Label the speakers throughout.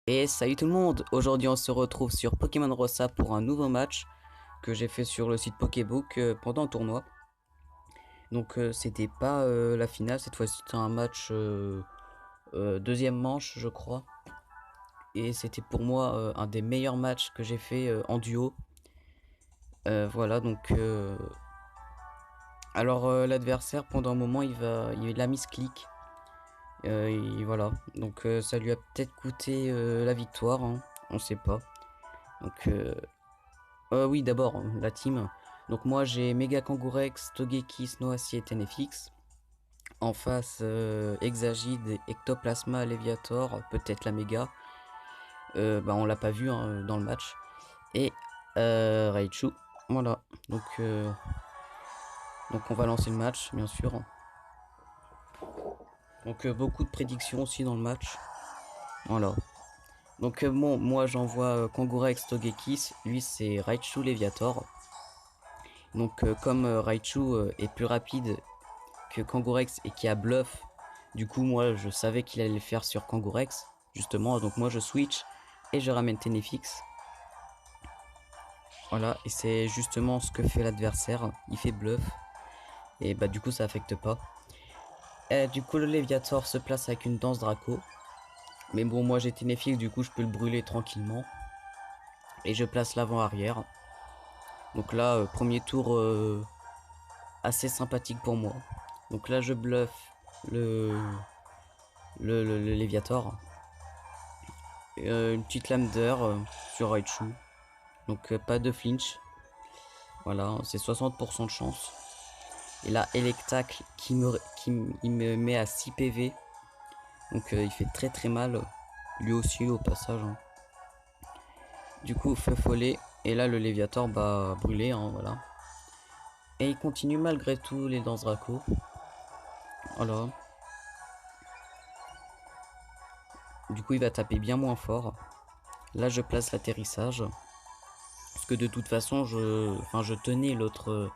Speaker 1: Et salut tout le monde, aujourd'hui on se retrouve sur Pokémon Rossa pour un nouveau match que j'ai fait sur le site Pokébook pendant un tournoi. Donc c'était pas la finale, cette fois-ci c'était un match deuxième manche je crois. Et c'était pour moi un des meilleurs matchs que j'ai fait en duo. Voilà donc alors l'adversaire pendant un moment il a mis ce clic. Et voilà donc ça lui a peut-être coûté la victoire, hein, on sait pas. Donc oui, d'abord, la team. Donc moi j'ai Mega Kangourex, Togekiss, Noacier et Tenefix. En face, Exagide, Ectoplasma, Leviator, peut-être la Mega. On l'a pas vu hein, dans le match. Et Raichu. Voilà. Donc on va lancer le match, bien sûr. Donc beaucoup de prédictions aussi dans le match. Voilà. Donc bon, moi j'envoie Kangourex, Togekiss. Lui c'est Raichu, Leviator. Donc comme Raichu est plus rapide que Kangourex et qui a bluff. Du coup, moi, je savais qu'il allait le faire sur Kangourex, justement. Donc moi, je switch et je ramène Tenefix. Voilà, et c'est justement ce que fait l'adversaire. Il fait bluff. Et bah du coup, ça affecte pas. Et du coup, le Léviator se place avec une danse Draco. Mais bon, moi j'ai Tenefix, du coup, je peux le brûler tranquillement. Et je place l'avant-arrière. Donc là, premier tour assez sympathique pour moi. Donc là, je bluffe le, le Léviator. Une petite lame d'air sur Raichu. Donc pas de flinch. Voilà, c'est 60% de chance. Et là, Electacle il me met à 6 PV. Donc il fait très très mal. Lui aussi au passage, hein. Du coup, feu follet. Et là, le Léviator bah brûlé, hein, voilà. Et il continue malgré tout les danses Draco. Voilà. Du coup, il va taper bien moins fort. Là, je place l'atterrissage. Parce que de toute façon, je tenais une autre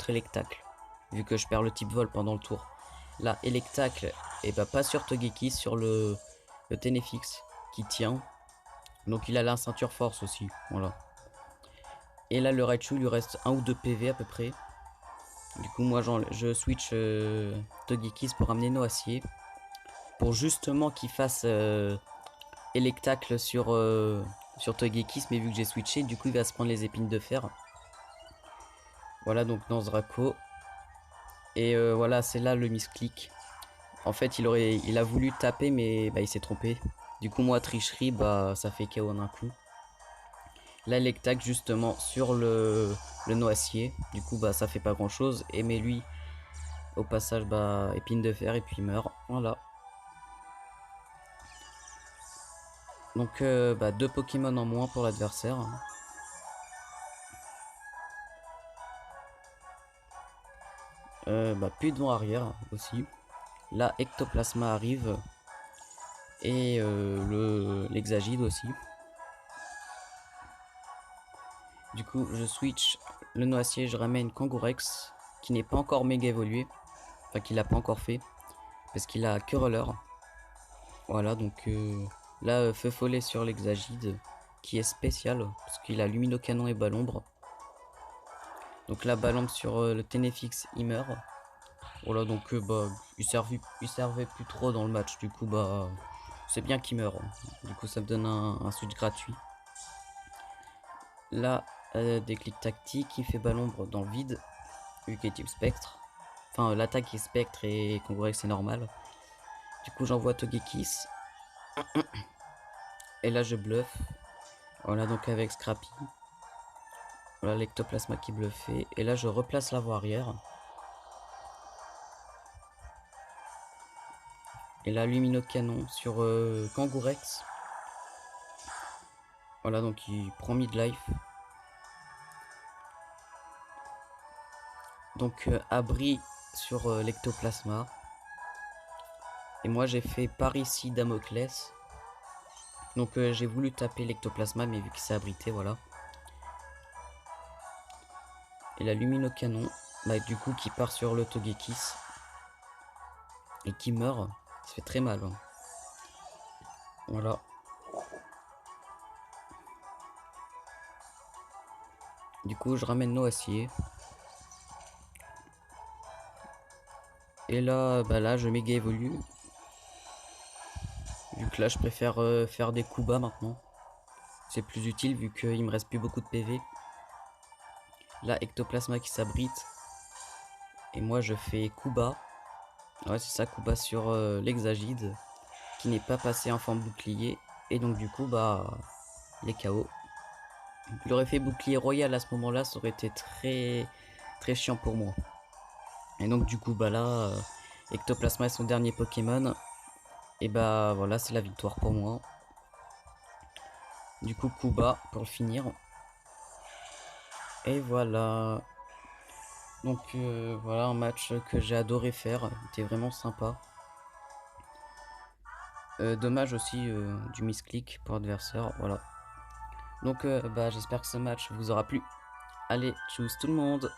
Speaker 1: Electacle. Vu que je perds le type vol pendant le tour. Là, Electacle, et bah pas sur Togekiss, sur le Tenefix qui tient. Donc il a la ceinture force aussi. Voilà. Et là, le Raichu, il lui reste 1 ou 2 PV à peu près. Du coup, moi, je switch Togekiss pour amener Noacier. Pour justement qu'il fasse Electacle sur Togekiss. Mais vu que j'ai switché, du coup, il va se prendre les épines de fer. Voilà, donc dans Draco. Et voilà, c'est là le misclick. En fait, il a voulu taper, mais bah, il s'est trompé. Du coup, moi, tricherie, bah, ça fait KO en un coup. Là, Lectac, justement, sur le noisier. Du coup, bah, ça fait pas grand chose. Et mais lui, au passage, bah, épine de fer et puis il meurt. Voilà. Donc, bah, 2 Pokémon en moins pour l'adversaire. Bah, plus de vent arrière aussi. Là, Ectoplasma arrive. Et l'Exagide aussi. Du coup, je switch le noisier, je ramène Kangourex, qui n'est pas encore méga évolué. Enfin, qu'il l'a pas encore fait. Parce qu'il a que roller. Voilà, donc là, feu follet sur l'Exagide, qui est spécial, parce qu'il a lumino-canon et balombre. Donc là, balombre sur le Tenefix, il meurt. Voilà, donc bah, il servait plus trop dans le match, du coup, bah, c'est bien qu'il meurt. Du coup, ça me donne un switch gratuit. Là, déclic tactique, il fait balombre dans le vide, vu qu'il est type spectre. Enfin, l'attaque est spectre et Kangourex c'est normal. Du coup, j'envoie Togekiss. Et là, je bluffe. Voilà, donc avec Scrappy. Voilà l'ectoplasma qui bluffait. Et là, je replace la voie arrière. Et là, lumino canon sur Kangourex. Voilà, donc il prend mid-life. Donc, abri sur l'ectoplasma. Et moi, j'ai fait par ici Damoclès. Donc, j'ai voulu taper l'ectoplasma, mais vu qu'il s'est abrité, voilà. Et la lumino canon, bah, du coup, qui part sur le Togekiss. Et qui meurt. Ça fait très mal, hein. Voilà. Du coup, je ramène Noacier. Et là, bah là, je méga évolue. Vu que là, je préfère faire des coups bas maintenant. C'est plus utile vu qu'il me reste plus beaucoup de PV. Là, Ectoplasma qui s'abrite. Et moi, je fais coup bas. Ouais, c'est ça, coup bas sur l'Hexagide. Qui n'est pas passé en forme bouclier. Et donc, du coup, bah, les KO. Il aurait fait bouclier royal à ce moment-là, ça aurait été très chiant pour moi. Et donc, du coup, bah là, Ectoplasma est son dernier Pokémon. Et bah, voilà, c'est la victoire pour moi. Du coup, coup bas pour le finir. Et voilà. Donc voilà un match que j'ai adoré faire, était vraiment sympa. Dommage aussi du misclick pour adversaire, voilà. Donc bah, j'espère que ce match vous aura plu. Allez, tchuss tout le monde!